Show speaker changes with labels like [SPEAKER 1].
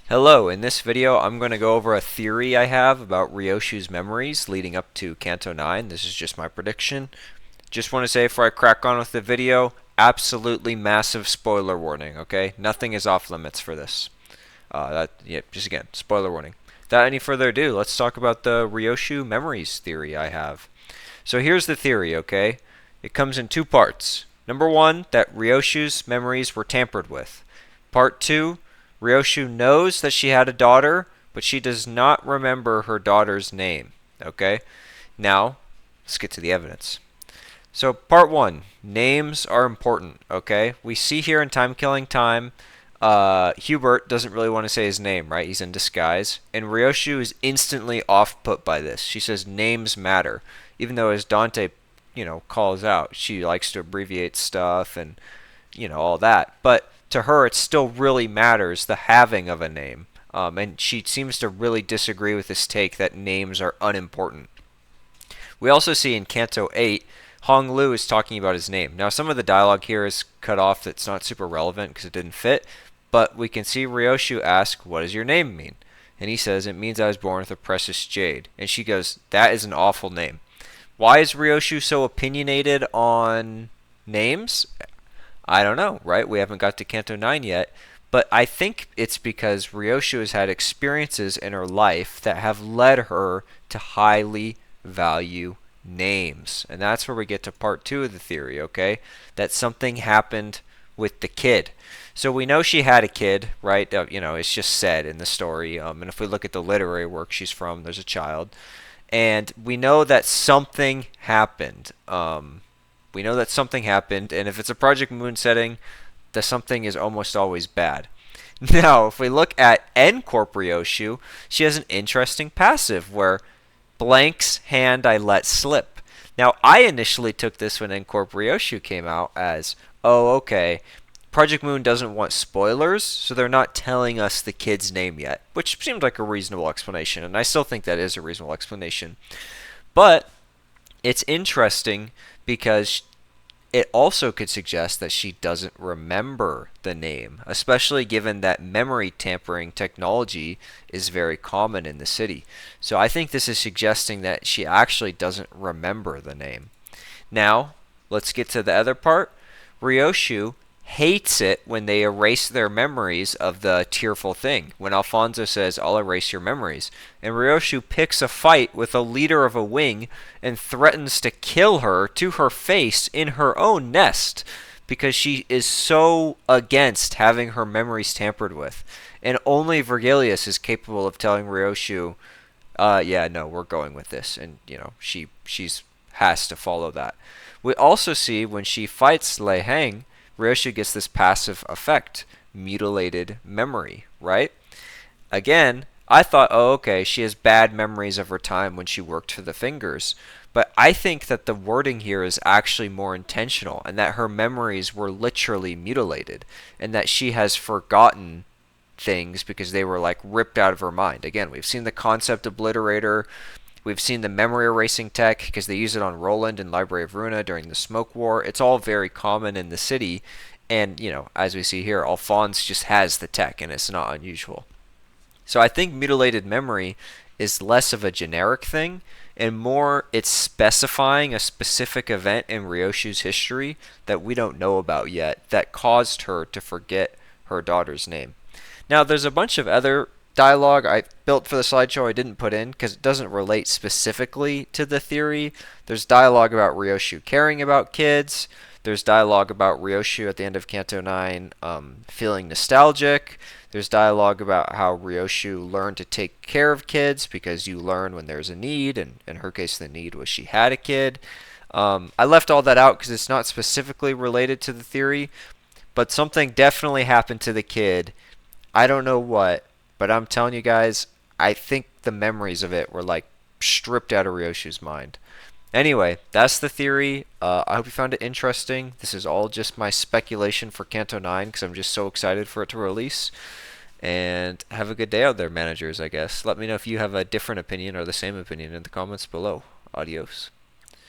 [SPEAKER 1] Hello, in this video I'm going to go over a theory I have about Ryoshu's memories leading up to Canto 9. This is just my prediction. Just want to say before I crack on with the video, absolutely massive spoiler warning, okay? Nothing is off limits for this. Just again, spoiler warning. Without any further ado, let's talk about the Ryoshu memories theory I have. So here's the theory, okay? It comes in two parts. Number one, that Ryoshu's memories were tampered with. Part two, Ryoshu knows that she had a daughter, but she does not remember her daughter's name. Okay? Now, let's get to the evidence. So, part one, names are important. Okay? We see here in Time Killing Time, Hubert doesn't really want to say his name, right? He's in disguise. And Ryoshu is instantly off put by this. She says names matter. Even though, as Dante, calls out, she likes to abbreviate stuff and, all that. But to her, it still really matters the having of a name. And she seems to really disagree with this take that names are unimportant. We also see in Canto 8, Hong Lu is talking about his name. Now, some of the dialogue here is cut off that's not super relevant because it didn't fit, but we can see Ryoshu ask, "What does your name mean?" And he says, "It means I was born with a precious jade." And she goes, "That is an awful name." Why is Ryoshu so opinionated on names? I don't know, right? We haven't got to Canto 9 yet. But I think it's because Ryoshu has had experiences in her life that have led her to highly value names. And that's where we get to part two of the theory, okay? That something happened with the kid. So we know she had a kid, right? It's just said in the story. And if we look at the literary work she's from, there's a child. And we know that something happened. We know that something happened, and if it's a Project Moon setting, the something is almost always bad. Now, if we look at N Corp Ryoshu, she has an interesting passive where blank's hand I let slip. Now, I initially took this when N Corp Ryoshu came out as, oh, okay, Project Moon doesn't want spoilers, so they're not telling us the kid's name yet, which seemed like a reasonable explanation, and I still think that is a reasonable explanation. But it's interesting because it also could suggest that she doesn't remember the name, especially given that memory tampering technology is very common in the city. So I think this is suggesting that she actually doesn't remember the name. Now, let's get to the other part. Ryoshu hates it when they erase their memories of the tearful thing. When Alfonso says, "I'll erase your memories." And Ryoshu picks a fight with a leader of a wing and threatens to kill her to her face in her own nest because she is so against having her memories tampered with. And only Vergilius is capable of telling Ryoshu, yeah, no, we're going with this. And, she's has to follow that. We also see when she fights Lei Heng, Ryoshu gets this passive effect, mutilated memory, right? Again, I thought, oh, okay, she has bad memories of her time when she worked for the Fingers. But I think that the wording here is actually more intentional and that her memories were literally mutilated and that she has forgotten things because they were like ripped out of her mind. Again, we've seen the concept obliterator. We've seen the memory erasing tech because they use it on Roland in Library of Runa during the Smoke War. It's all very common in the city. And, as we see here, Alphonse just has the tech and it's not unusual. So I think mutilated memory is less of a generic thing and more it's specifying a specific event in Ryoshu's history that we don't know about yet that caused her to forget her daughter's name. Now, there's a bunch of other dialogue I built for the slideshow I didn't put in because it doesn't relate specifically to the theory. There's dialogue about Ryoshu caring about kids. There's dialogue about Ryoshu at the end of Canto 9 feeling nostalgic. There's dialogue about how Ryoshu learned to take care of kids because you learn when there's a need, and in her case the need was she had a kid. I left all that out because it's not specifically related to the theory, but something definitely happened to the kid. I don't know what, but I'm telling you guys, I think the memories of it were like stripped out of Ryoshu's mind. Anyway, that's the theory. I hope you found it interesting. This is all just my speculation for Canto 9 because I'm just so excited for it to release. And have a good day out there, managers, I guess. Let me know if you have a different opinion or the same opinion in the comments below. Adios.